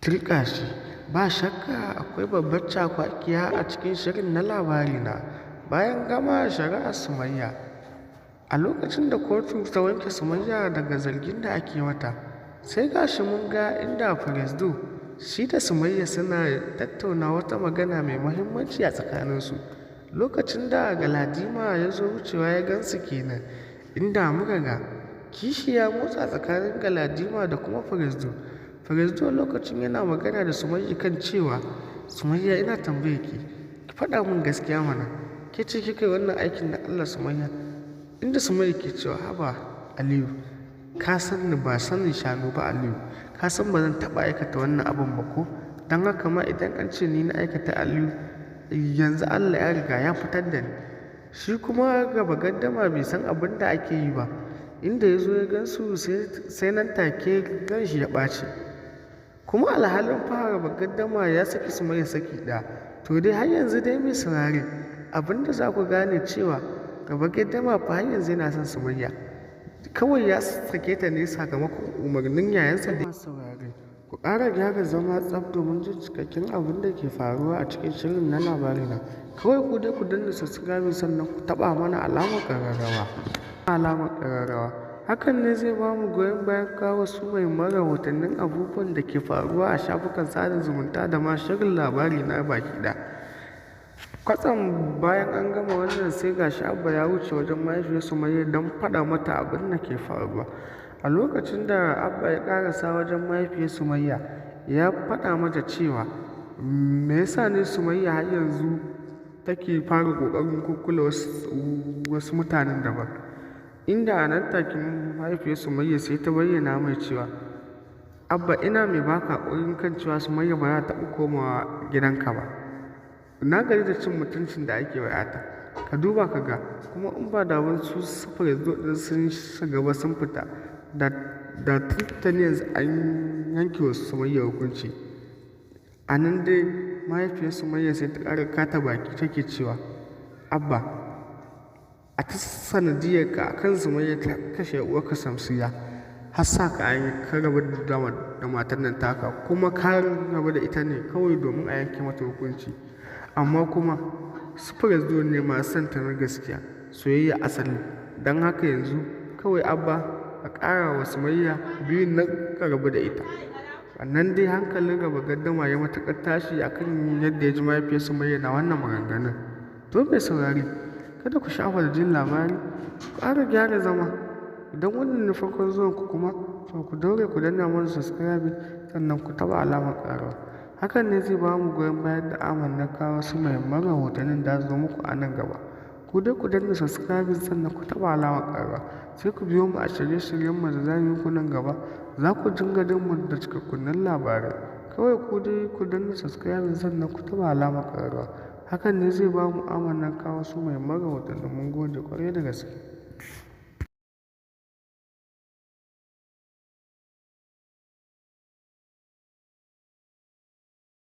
Turƙa shi, ba shakka akwai babbar cakwakiya a cikin shirin na Labarina. Bayan gama shari'ar Sumayya, a lokacin da kotu ta wanke Sumayya daga zargin da ake mata, sai gashi mun ga inda Firisdo shi da Sumayya suna tattauna wata magana mai muhimmanci a tsakaninsu. Lokacin da Galadima ya zo wucewa ya gansu kenan, inda muka ga kishi ya motsa tsakanin Galadima da kuma Firisdo. Firisdo lokacin yana magana da Sumayya kan cewa, Sumayya ina tambaye ki faɗa min gaskiya mana, ke ce kika yi wannan aikin da Allah Sumayya? Inda Sumayya ke cewa, haba Aliyu, ka san ni ba sanin shanu ba Aliyu, ka san ba zan taɓa aikata wannan abin ba ko? Don haka ma idan an ce ni na aikata Aliyu, yanzu Allah ya riga ya fitar da ni. Shi kuma gaba gaddama bai san abin da ake yi ba, inda ya zo ya gansu sai nan take gan shi ya ɓaci. Kuma alhalin fara gaddama ya saki Sumayya saki ɗaya. To dai har yanzu dai mai saurare, abin da za ku gane cewa gaba gaddama fa har yanzu yana son Sumayya, kawai ya sake ta ne sakamakon umarnin yayansa da saurare. Ku ƙara gyara zama tsaf domin jin cikakken abin da ke faruwa a cikin shirin na Labarina. Kawai ku dai ku danna subscribe sannan ku taɓa mana alamar ƙararrawa. Hakan ne zai ba mu goyon bayan kawo su muhimman rahotannin abubuwan da ke faruwa a shafukan sada zumunta da ma shirin Labarina baki ɗaya. Kwatsam bayan an gama wannan sai gashi Abba ya wuce wajen mahaifiyar Sumayya don faɗa mata abin da ke faruwa. A lokacin da Abba ya ƙarasa wajen mahaifiyar Sumayya, ya faɗa mata cewa me yasa ne Sumayya har yanzu take fara ƙoƙarin kukkula wasu mutanen daban. Inda a nan take mahaifiyar Sumayya sai ta bayyana mai cewa, Abba ina mai baka haƙurin kan cewa Sumayya ba za ta taɓa komawa gidanka ba. Na gaji da cin mutuncin da ake wa ‘yata, ka duba ka ga, kuma in ba da wasu sufuri ɗin sun shiga ba sun fita, da tuntuni yanzu an yanke wa Sumayya hukunci. A nan dai mahaifiyar Sumayya sai ta ƙara kata baki take cewa, Abba, a ta sanadiyar ka akan Sumayya ta kashe uwarka Samsiya, har sa ka ka rabu da matar nan taka, kuma ka rabu da ita ne kawai domin a yanke mata hukunci. Amma kuma Sufures ne masu santa na gaskiya, soyayya asali. Don haka yanzu kawai Abba a ƙara wa Sumayya biyun nan ka rabu da ita. Wannan dai hankalin gaba gaddama ya matuƙar tashi akan yadda ya ji mahaifiyar Sumayya na wannan maganganun. To mai saurari, kada ku shafa da jin labari, ku ƙara gyara zama. Idan wannan ne farkon zuwan ku kuma, to ku daure ku danna mana subscribe sannan ku taɓa alamar ƙarawa. Hakan ne zai ba mu goyon bayan da na kawo su muhimman rahotannin da zo muku a nan gaba. Ku dai ku danna subscribe sannan ku taɓa alamar ƙarawa, sai ku biyo mu a shirye-shiryenmu da za mu yi ku nan gaba. Za ku dinga jin mu da cikakkunan labarai. Kawai ku dai ku danna subscribe sannan ku taɓa alamar ƙarawa. Hakan ne zai ba mu na kawo su muhimman rahotannin. Mun gode ƙwarai da gaske.